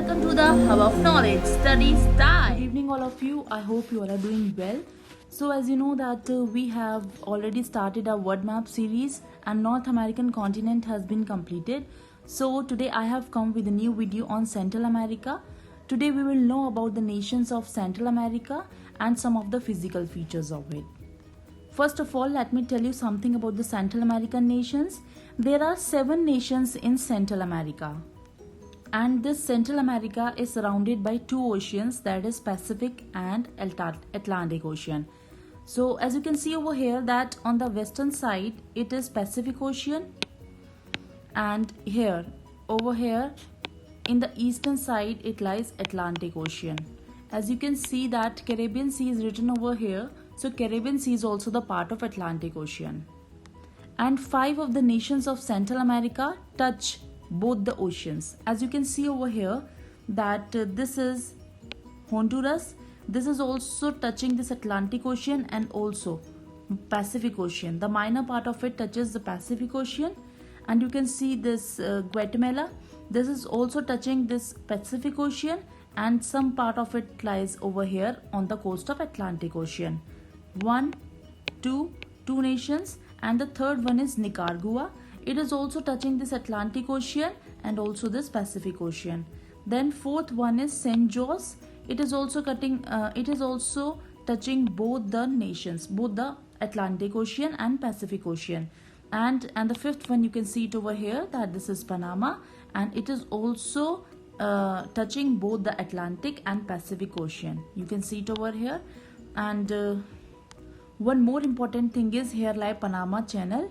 welcome to the Hub of Knowledge Study Style. Good evening all of you. I hope you all are doing well. So as you know that we have already started our word map series and North American continent has been completed. So today I have come with a new video on Central America. Today we will know about the nations of Central America and some of the physical features of it. First of all, let me tell you something about the Central American nations. There are 7 nations in Central America. And this Central America is surrounded by 2 oceans, that is Pacific and Atlantic Ocean. So as you can see over here that on the western side it is Pacific Ocean, and here over here in the eastern side it lies Atlantic Ocean. As you can see that Caribbean Sea is written over here, so Caribbean Sea is also the part of Atlantic Ocean. And 5 of the nations of Central America touch both the oceans. As you can see over here that this is Honduras. This is also touching this Atlantic Ocean and also Pacific Ocean. The minor part of it touches the Pacific Ocean, and you can see this Guatemala. This is also touching this Pacific Ocean, and some part of it lies over here on the coast of Atlantic Ocean. 2 nations, and the third one is Nicaragua. It is also touching this Atlantic Ocean and also this Pacific Ocean. Then fourth one is Saint George. It is also touching both the nations, both the Atlantic Ocean and Pacific Ocean. And the fifth one, you can see it over here that this is Panama, and it is also touching both the Atlantic and Pacific Ocean. You can see it over here. And one more important thing is here lie Panama Channel,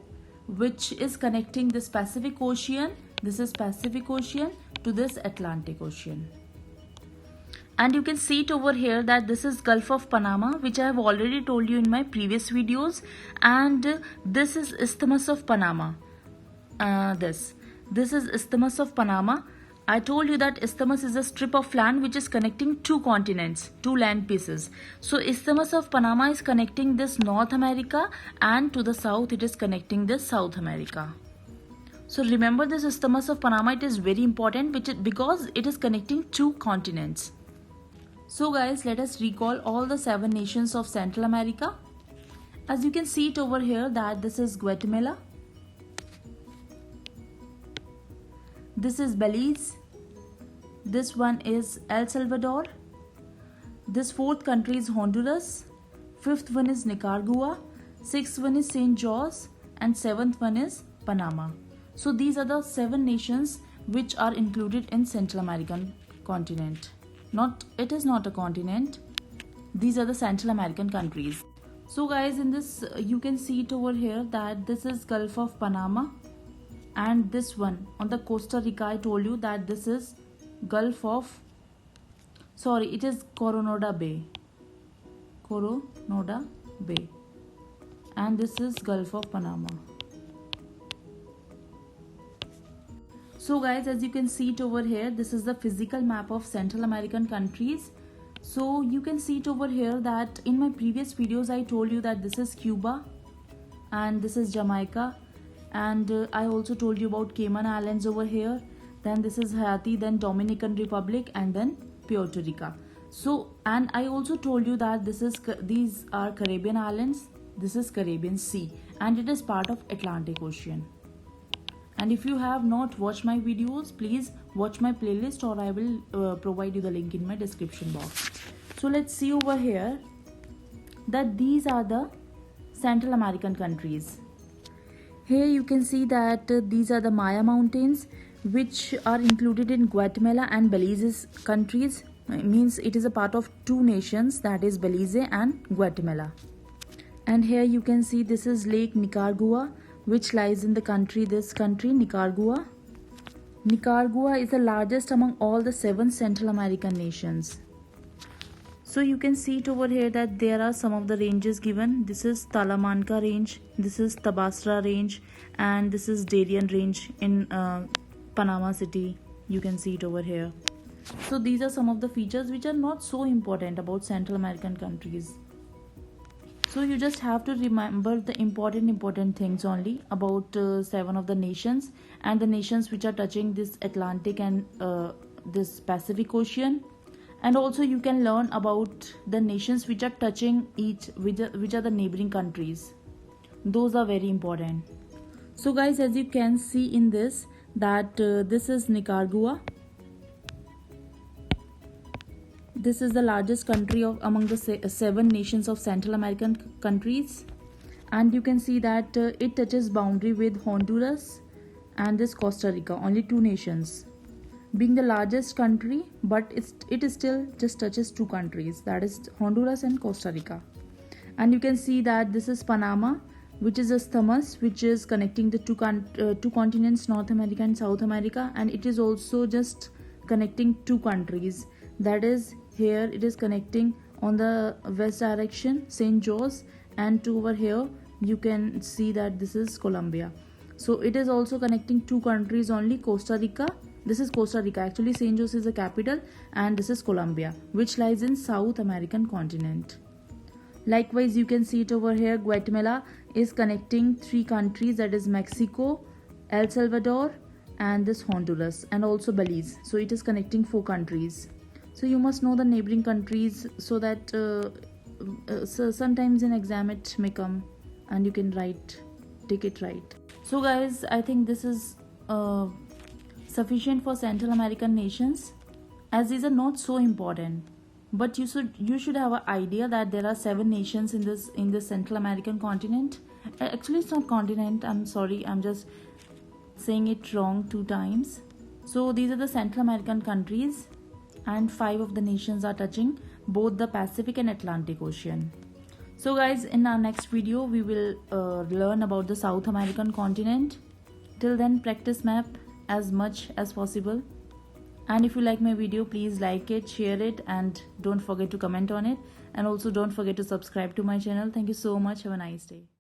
which is connecting this Pacific Ocean, this is Pacific Ocean, to this Atlantic Ocean. And you can see it over here that this is Gulf of Panama, which I have already told you in my previous videos, and this is Isthmus of Panama. This is Isthmus of Panama. I told you that Isthmus is a strip of land which is connecting 2 continents, 2 land pieces. So Isthmus of Panama is connecting this North America, and to the south it is connecting this South America. So remember this Isthmus of Panama, it is very important because it is connecting 2 continents. So guys, let us recall all the 7 nations of Central America. As you can see it over here that this is Guatemala. This is Belize. This one is El Salvador. This 4th country is Honduras. 5th one is Nicaragua. 6th one is Saint George, and 7th one is Panama. So these are the 7 nations which are included in Central American continent. It is not a continent. These are the Central American countries. So guys, in this you can see it over here that this is Gulf of Panama. And this one on the Costa Rica, I told you that this is it is Coronado Bay. Coronado Bay. And this is Gulf of Panama. So guys, as you can see it over here, this is the physical map of Central American countries. So you can see it over here that in my previous videos I told you that this is Cuba and this is Jamaica. And I also told you about Cayman Islands over here. Then this is Haiti, then Dominican Republic, and then Puerto Rico. So, and I also told you that these are Caribbean Islands. This is Caribbean Sea, and it is part of Atlantic Ocean. And if you have not watched my videos, please watch my playlist, or I will provide you the link in my description box. So let's see over here that these are the Central American countries. Here you can see that these are the Maya Mountains, which are included in Guatemala and Belize's countries. It means it is a part of 2 nations, that is Belize and Guatemala. And here you can see this is Lake Nicaragua, which lies in this country Nicaragua. Nicaragua is the largest among all the 7 Central American nations. So you can see it over here that there are some of the ranges given. This is Talamanca range, this is Tabasra range, and this is Darien range in Panama City. You can see it over here. So these are some of the features which are not so important about Central American countries. So you just have to remember the important things only about 7 of the nations, and the nations which are touching this Atlantic and this Pacific Ocean. And also you can learn about the nations which are touching which are the neighboring countries. Those are very important. So guys, as you can see in this, that this is Nicaragua. This is the largest country among the 7 nations of Central American countries, and you can see that it touches boundary with Honduras and this Costa Rica, only 2 nations. Being the largest country, but it is still just touches 2 countries, that is Honduras and Costa Rica. And you can see that this is Panama, which is a isthmus which is connecting the two continents, North America and South America, and it is also just connecting 2 countries, that is here it is connecting on the west direction St. George, and to over here you can see that this is Colombia. So it is also connecting 2 countries only, Costa Rica. This is Costa Rica, actually St. George is the capital, and this is Colombia, which lies in South American continent. Likewise, you can see it over here, Guatemala is connecting 3 countries, that is Mexico, El Salvador and this Honduras, and also Belize. So it is connecting 4 countries. So you must know the neighboring countries, so that so sometimes in exam it may come and you can take it right. So guys, I think this is sufficient for Central American nations, as these are not so important. But you should have an idea that there are 7 nations in this Central American continent. Actually, it's not continent. I'm sorry. I'm just saying it wrong 2 times. So these are the Central American countries, and 5 of the nations are touching both the Pacific and Atlantic Ocean. So guys, in our next video we will learn about the South American continent. Till then, practice map as much as possible. And if you like my video, please like it, share it, and don't forget to comment on it. And also don't forget to subscribe to my channel. Thank you so much. Have a nice day.